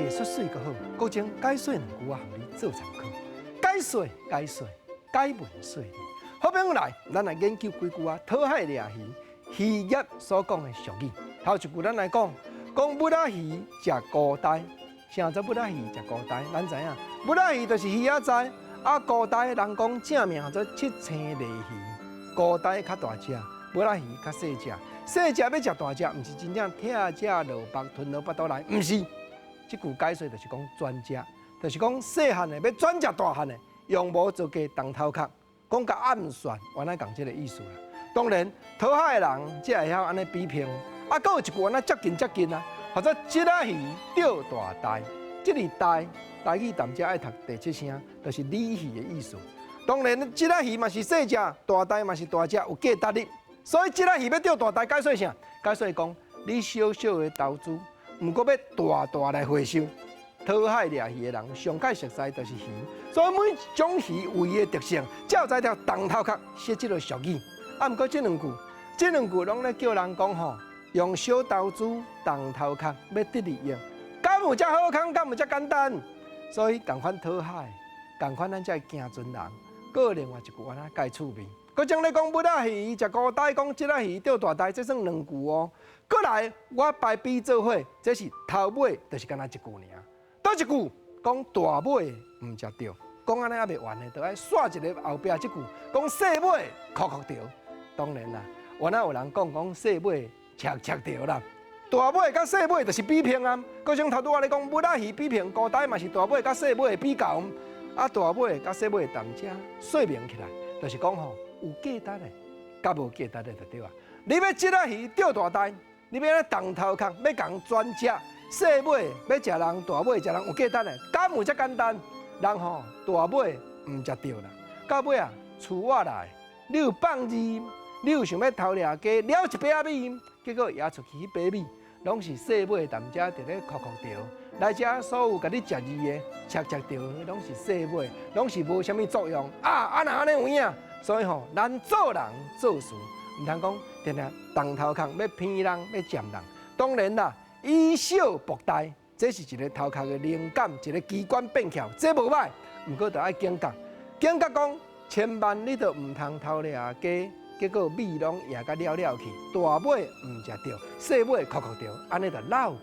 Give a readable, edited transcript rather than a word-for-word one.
艺术水个好，古种解说两句啊，含你做参考。解说，解文说理。好朋友来，咱来研究几句啊，讨海掠鱼，渔业所讲的俗语。头一句咱来讲，讲母仔鱼食孤呆。啥做母仔鱼食孤呆？咱知影，母仔鱼就是鱼仔仔，啊孤呆人讲正名做七星鲢鱼。孤呆较大只，母仔鱼较细只。细只要食大只，毋是真正拆只萝卜吞到腹肚内，毋是。这句解说就是讲专家，就是讲细汉的要转食大汉的，用无做加当头壳，讲甲暗算，原来讲这个意思啦。当然，讨海的人才会晓安尼比拼，啊，搁有一句安尼接近啊，或者即仔鱼钓大呆，即个呆台语淡只爱读第七声，就是鲤鱼的意思。当然，即仔鱼嘛是细只，大呆嘛是大只，有价值的。所以即仔鱼要钓大呆，解说啥？解说讲你小小的投资。毋过要大来回收，讨海掠鱼的人上界熟悉就是鱼，所以每种鱼有伊的特性，才有在条当头壳写即个俗语。啊，毋过这两句拢咧叫人讲吼，用小投资当头壳要得利益，敢有遮好康，敢有遮简单？所以共款讨海，共款咱才会行尊人。搁有另外一句安那介趣味，搁将咧讲母仔鱼食孤呆，讲即仔鱼钓大呆，这算两句哦。过来，我排比做伙，这是头尾，就是干那一句尔。倒一句讲大尾唔食钓，讲安尼也袂完的，就爱煞一个后壁这句，讲细尾哭钓。当然啦，原来有人讲细尾赤钓啦，大尾甲细尾就是比拼啊。搁像头拄我咧讲母仔鱼比拼孤呆嘛是大尾甲细尾的比较，啊大尾甲细尾的淡只说明起来，就是讲吼有价值的，甲无价值的就对啊。你要即仔鱼钓大呆。你要咧当头壳，要讲专食细尾，要食人大尾，食人有价值的，敢有遮简单？人吼大尾唔食着啦，到尾啊厝我来，你有放字，你有想要偷掠鸡，了一百米，结果也出去迄百米，拢是细尾淡只伫咧哭着。来遮所有甲你食字的、赤着的，拢是细尾，拢是无啥物作用啊！哪安尼有影？所以吼，咱做人做事。唔通讲，定定当头壳要骗人，要占人。当然啦，以小博大，这是一个头壳的灵感，一个机关变巧，这无歹。不过就爱警觉，警觉讲，千万你都唔通偷掠鸡，结果米拢也甲了去，大尾唔食着，细尾哭着，安尼就闹去。